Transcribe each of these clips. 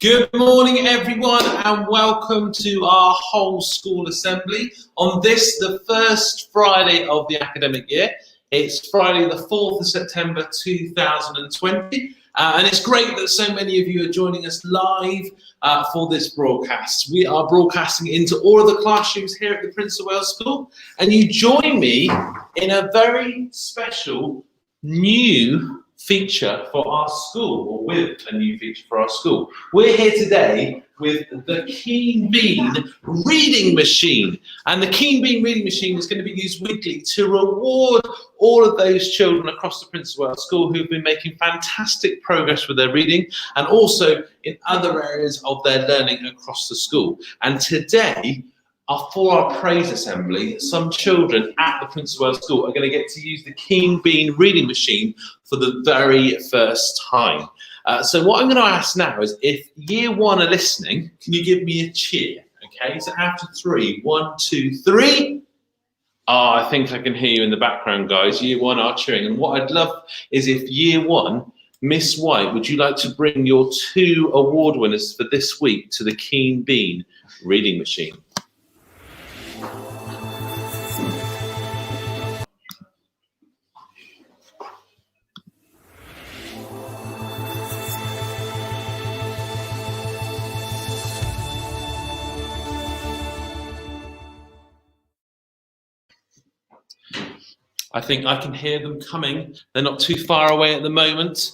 Good morning, everyone, and welcome to our whole school assembly on this, the first Friday of the academic year. It's Friday, the 4th of September 2020, and it's great that so many of you are joining us live for this broadcast. We are broadcasting into all of the classrooms here at the Prince of Wales School, and you join me in a very special new feature for our school, or with a new feature for our school. We're here today with the Keen Bean reading machine, and the Keen Bean reading machine is going to be used weekly to reward all of those children across the Prince of Wales School who've been making fantastic progress with their reading and also in other areas of their learning across the school. And today, for our praise assembly, some children at the Prince of Wales School are going to get to use the Keen Bean reading machine for the very first time. So what I'm going to ask now is, if year one are listening, can you give me a cheer? Okay, so after three, 1, 2, 3. Oh, I think I can hear you in the background, guys. Year one are cheering. And what I'd love is if year one, Miss White, would you like to bring your 2 award winners for this week to the Keen Bean reading machine? I think I can hear them coming. They're not too far away at the moment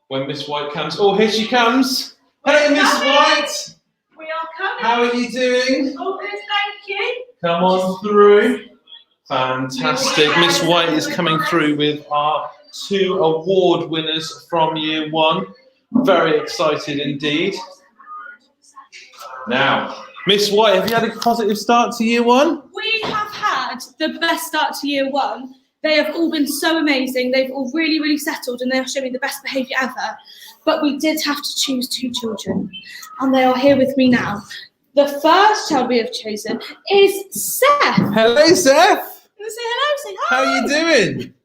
when Miss White comes. Oh, here she comes. Hello, Miss White. We are coming. How are you doing? Oh, good, thank you. Come on through. Fantastic. Miss White is coming through with our 2 award winners from year one. Very excited indeed. Now, Miss White, have you had a positive start to year one? We have had the best start to year one. They have all been so amazing. They've all really, really settled, and they are showing the best behaviour ever. But we did have to choose 2 children, and they are here with me now. The first child we have chosen is Seth. Hello, Seth. Say hello, say hi. How are you doing?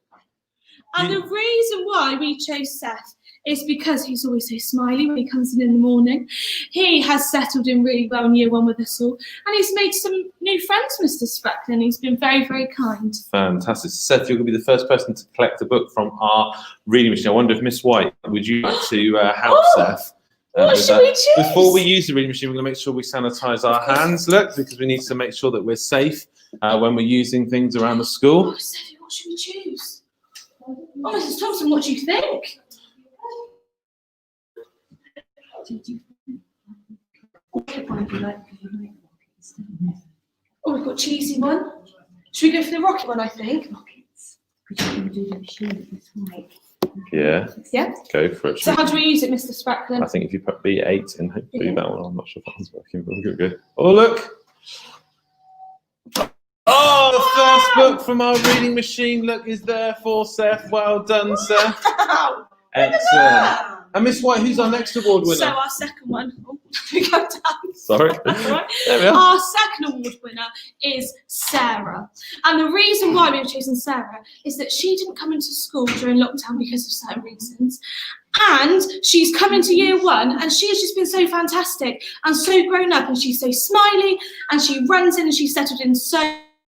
And the reason why we chose Seth is because he's always so smiley when he comes in the morning. He has settled in really well in year one with us all, and he's made some new friends, Mr Spracklen. He's been very, very kind. Fantastic. Seth, you're going to be the first person to collect a book from our reading machine. I wonder if Miss White, would you like to help Seth? What should we choose? Before we use the reading machine, we're going to make sure we sanitise our hands, look, because we need to make sure that we're safe when we're using things around the school. Oh, Seth, what should we choose? Oh, Mrs Thompson, what do you think? Oh, we've got cheesy one. Should we go for the rocket one, I think? Yeah. Yeah? Go for it. So how do we use it, Mr Spracklen? I think if you put B8 in, hopefully that one, I'm not sure if that one's working, but we're good. Oh, look. Oh, the first book from our reading machine, look, is there for Seth. Well done, Seth. Excellent. And Miss White, who's our next award winner? So our second one, we go down. Sorry. Right. There we are. Our second award winner is Sarah. And the reason why we've chosen Sarah is that she didn't come into school during lockdown because of certain reasons. And she's come into year one, and she has just been so fantastic and so grown up, and she's so smiley, and she runs in and she's settled in so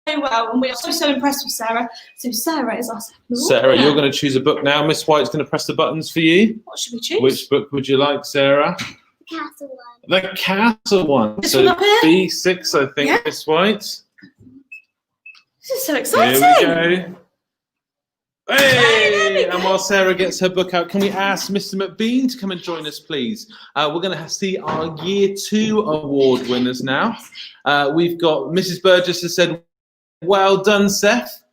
well, and we are so impressed with Sarah. So Sarah is our second award Sarah, winner. you're going to choose a book now. Miss White's going to press the buttons for you. What should we choose? Which book would you like, Sarah? The castle one. The castle one. This So one up here? B6, I think, Yeah. Miss White. This is so exciting. Here we go. Hey! And while Sarah gets her book out, can we ask Mr McBean to come and join us, please? We're going to see our year 2 award winners now. We've got Mrs Burgess has said, well done, Seth,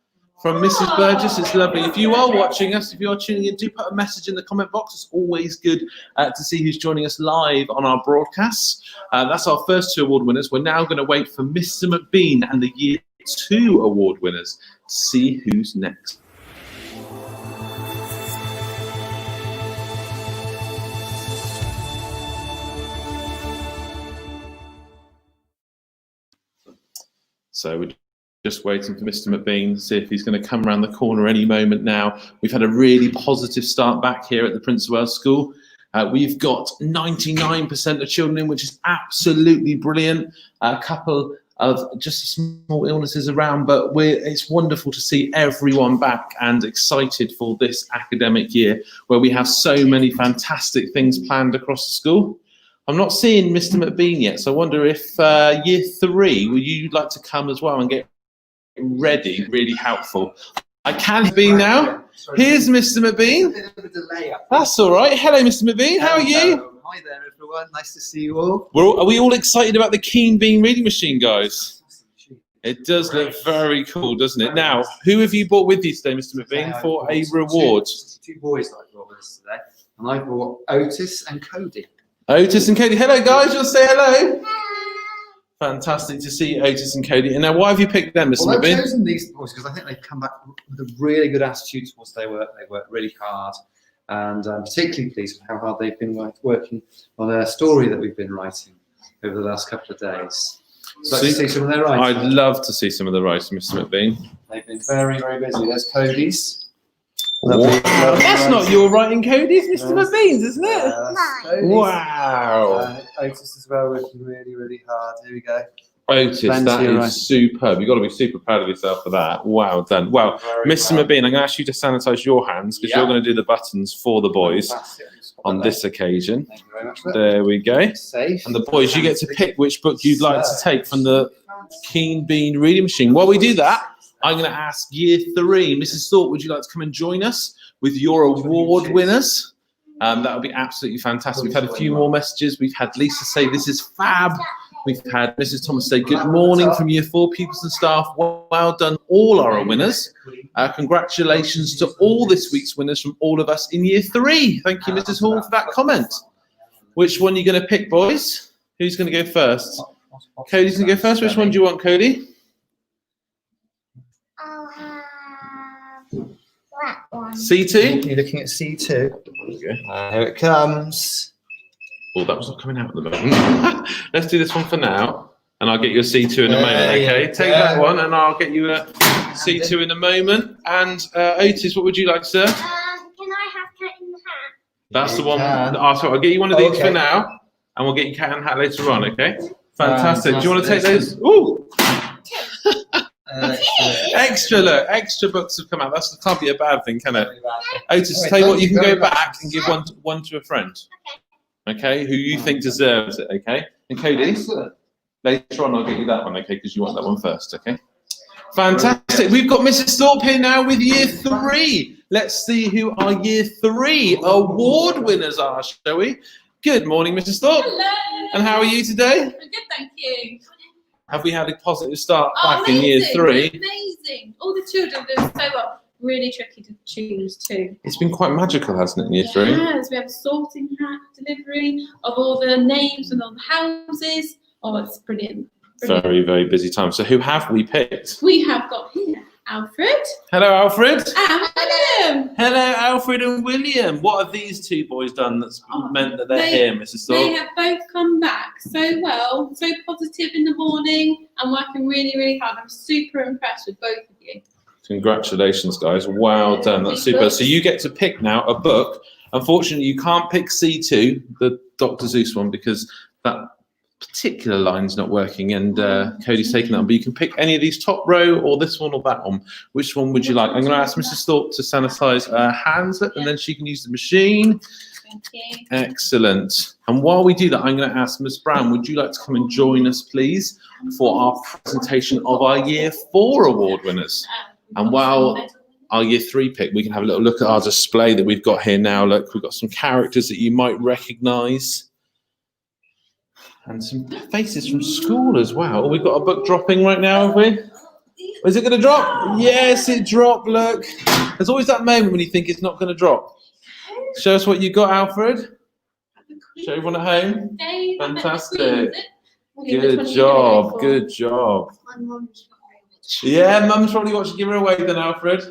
from Mrs Burgess. It's lovely. If you are watching us, if you're tuning in, do put a message in the comment box. It's always good to see who's joining us live on our broadcasts. That's our first 2 award winners. We're now going to wait for Mr McBean and the year 2 award winners to see who's next. So we're just waiting for Mr McBean to see if he's going to come around the corner any moment now. We've had a really positive start back here at the Prince of Wales School. We've got 99% of children in, which is absolutely brilliant. A couple of just small illnesses around, but it's wonderful to see everyone back and excited for this academic year where we have so many fantastic things planned across the school. I'm not seeing Mr McBean yet, so I wonder if year 3, would you like to come as well and get ready? Really helpful. I can be now. Here's Mr McBean. A bit of a delay up. That's all right. Hello, Mr McBean. How are you? Hi there, everyone. Nice to see you all. Are we all excited about the Keen Bean reading machine, guys? It does look very cool, doesn't it? Now, who have you brought with you today, Mr McBean, for a reward? Two boys that I brought with us today, and I brought Otis and Cody. Otis and Cody. Hello, guys. You'll say hello. Fantastic to see Otis and Cody. And now, why have you picked them, Mr. Well, McBean? I've chosen these boys because I think they've come back with a really good attitude towards their work. They work really hard, and I'm particularly pleased with how hard they've been working on a story that we've been writing over the last couple of days. So let's see some of their writing. I'd love to see some of the writing, Mr. McBean. They've been very, very busy. There's Cody's. Wow. That's not your writing, Cody. It's Mr. McBean's, isn't it? That's Cody's. Wow. Otis as well, working really, really hard. Here we go. Otis, that is superb. You've got to be super proud of yourself for that. Well done. Well, Mr. McBean, I'm going to ask you to sanitize your hands because you're going to do the buttons for the boys on this occasion. Thank you very much. There we go. Safe. And the boys, you get to pick which book you'd like to take from the Keen Bean reading machine. While we do that, I'm going to ask year 3. Mrs. Thorpe, would you like to come and join us with your award winners? That would be absolutely fantastic. We've had a few more messages. We've had Lisa say, this is fab. We've had Mrs. Thomas say, good morning from year 4 pupils and staff. Well done, all our winners. Congratulations to all this week's winners from all of us in year 3. Thank you, Mrs. Hall, for that comment. Which one are you going to pick, boys? Who's going to go first? Cody's going to go first. Which one do you want, Cody? That one. C2? You're looking at C2. There we go. Here it comes. Oh, that was not coming out at the moment. Let's do this one for now, and I'll get you a C2 in a moment, okay? Take that one, and I'll get you a C2 in a moment. And Otis, what would you like, sir? Can I have cat in the hat? That's the one. can. So I'll get you one of these Okay. for now, and we'll get you cat and hat later on, okay? Fantastic. Do you want to take those? Ooh! Extra, look, extra books have come out. That can't be a bad thing, can it? Otis, tell you what, you can go back and give one to a friend. Okay, who you think deserves it, okay? And Cody, later on I'll get you that one, okay, because you want that one first, okay? Fantastic. We've got Mrs. Thorpe here now with year 3. Let's see who our year 3 award winners are, shall we? Good morning, Mrs. Thorpe. Hello. And how are you today? I'm good, thank you. Have we had a positive start Oh, back in year 3? Amazing. All the children are doing so well. Really tricky to choose too. It's been quite magical, hasn't it, in year 3? Yes, we have a sorting hat delivery of all the names and all the houses. Oh, it's brilliant. Very, very busy time. So who have we picked? We have got here Alfred Hello, Alfred. and William. Hello, Alfred and William. What have these two boys done that's meant that they're here, Mrs. They Thorpe? have both come back so well, so positive in the morning and working really, really hard. I'm super impressed with both of you. Congratulations, guys. Well done. That's super. So you get to pick now a book. Unfortunately, you can't pick C2, the Dr. Seuss one, because that particular line's not working and Cody's taken that one. But you can pick any of these top row or this one or that one. Which one would you like? I'm going to ask Mrs. Thorpe to sanitize her hands and then she can use the machine. Thank you. Excellent. And while we do that, I'm going to ask Ms. Brown, would you like to come and join us, please, for our presentation of our Year 4 award winners? And while our Year 3 pick, we can have a little look at our display that we've got here now. Look, we've got some characters that you might recognise. And some faces from school as well. We've got a book dropping right now, have we? Is it going to drop? Yes, it dropped, look. There's always that moment when you think it's not going to drop. Show us what you got, Alfred. Show everyone at home. Fantastic. Good job, good job. My mum's not very much. Yeah, Mum's probably watching. Give her away then, Alfred.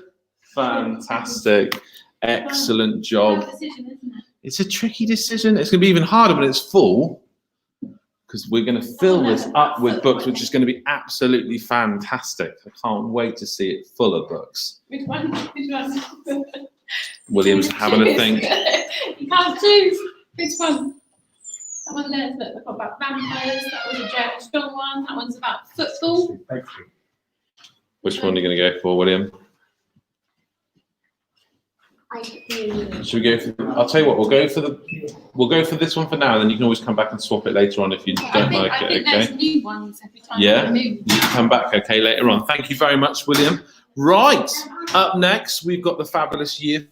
Fantastic. Excellent job. It's a tricky decision. It's going to be even harder when it's full, because we're going to fill this up with books, which is going to be absolutely fantastic. I can't wait to see it full of books. Which one? William's having a think. You can't choose. This one. That one there's about vampires. That was a German strong one. That one's about football. Which one are you going to go for, William? Should we go for? I'll tell you what. We'll go for this one for now, and then you can always come back and swap it later on if you don't like it. I think there's new ones every time. Yeah, you can come back. Okay, later on. Thank you very much, William. Right, up next we've got the fabulous year.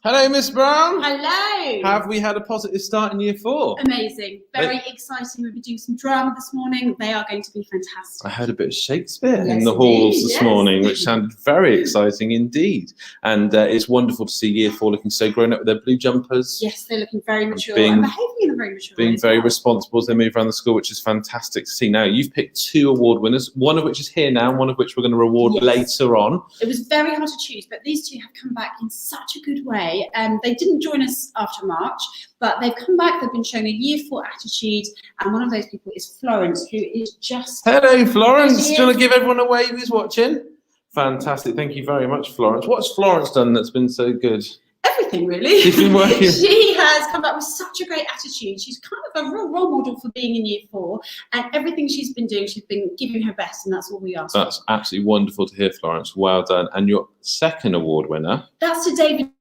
Hello, Miss Brown. Hello. Have we had a positive start in year 4? Amazing. Very exciting. We'll be doing some drama this morning. They are going to be fantastic. I heard a bit of Shakespeare in Yes, the halls indeed, this yes. morning, which sounded very exciting indeed. And it's wonderful to see year 4 looking so grown up with their blue jumpers. Yes, they're looking very mature being- and behaving in a very mature way. Being as very well. responsible as they move around the school, which is fantastic to see. Now, you've picked 2 award winners, one of which is here now, and one of which we're going to reward Yes. later on. It was very hard to choose, but these 2 have come back in such a good way. They didn't join us after March, but they've come back. They've been shown a year 4 attitude, and one of those people is Florence, who is just... Hello, Florence. Do you want to Yes. give everyone a wave who's watching? Fantastic. Thank you very much, Florence. What's Florence done that's been so good? Everything, really. She's been working. She has come back with such a great attitude. She's kind of a real role model for being in year 4, and everything she's been doing, she's been giving her best, and that's all we ask. That's absolutely wonderful to hear, Florence. Well done. And your second award winner. That's to David.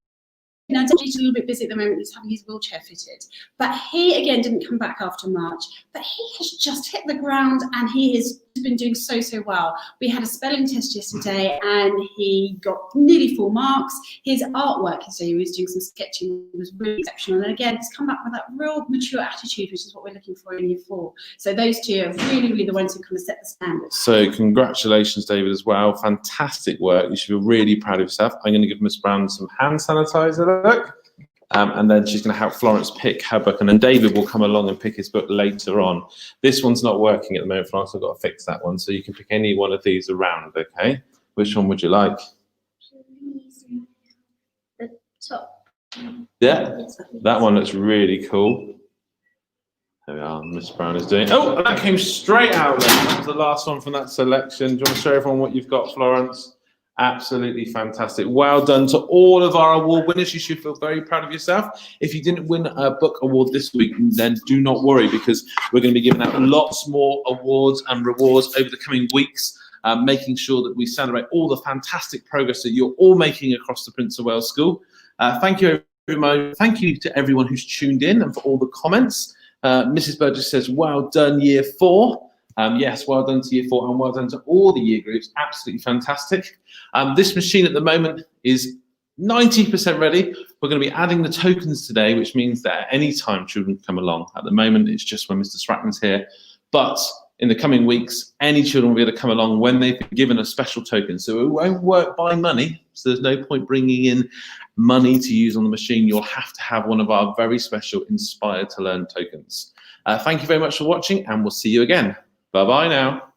Now, David's a little bit busy at the moment. He's having his wheelchair fitted. But he, again, didn't come back after March. But he has just hit the ground, and he has been doing so well. We had a spelling test yesterday, and he got nearly 4 marks. His artwork, so he was doing some sketching, was really exceptional. And again, he's come back with that real mature attitude, which is what we're looking for in year 4. So those 2 are really the ones who kind of set the standard. So congratulations, David, as well. Fantastic work. You should feel really proud of yourself. I'm going to give Miss Brown some hand sanitizer, look. And then she's going to help Florence pick her book. And then David will come along and pick his book later on. This one's not working at the moment, Florence. I've got to fix that one. So you can pick any one of these around, okay? Which one would you like? The top. Yeah, that one looks really cool. There we are. Miss Brown is doing. Oh, that came straight out then. That was the last one from that selection. Do you want to show everyone what you've got, Florence? Absolutely fantastic. Well done to all of our award winners. You should feel very proud of yourself. If you didn't win a book award this week, then do not worry, because we're going to be giving out lots more awards and rewards over the coming weeks, making sure that we celebrate all the fantastic progress that you're all making across the Prince of Wales School. Thank you, everyone. Thank you to everyone who's tuned in and for all the comments. Mrs. Burgess says, well done, year 4. Yes, well done to year 4, and well done to all the year groups. Absolutely fantastic. This machine at the moment is 90% ready. We're going to be adding the tokens today, which means that at any time children come along. At the moment, it's just when Mr. Spracklen's here. But in the coming weeks, any children will be able to come along when they've been given a special token. So it won't work by money. So there's no point bringing in money to use on the machine. You'll have to have one of our very special Inspired to Learn tokens. Thank you very much for watching, and we'll see you again. Bye-bye now.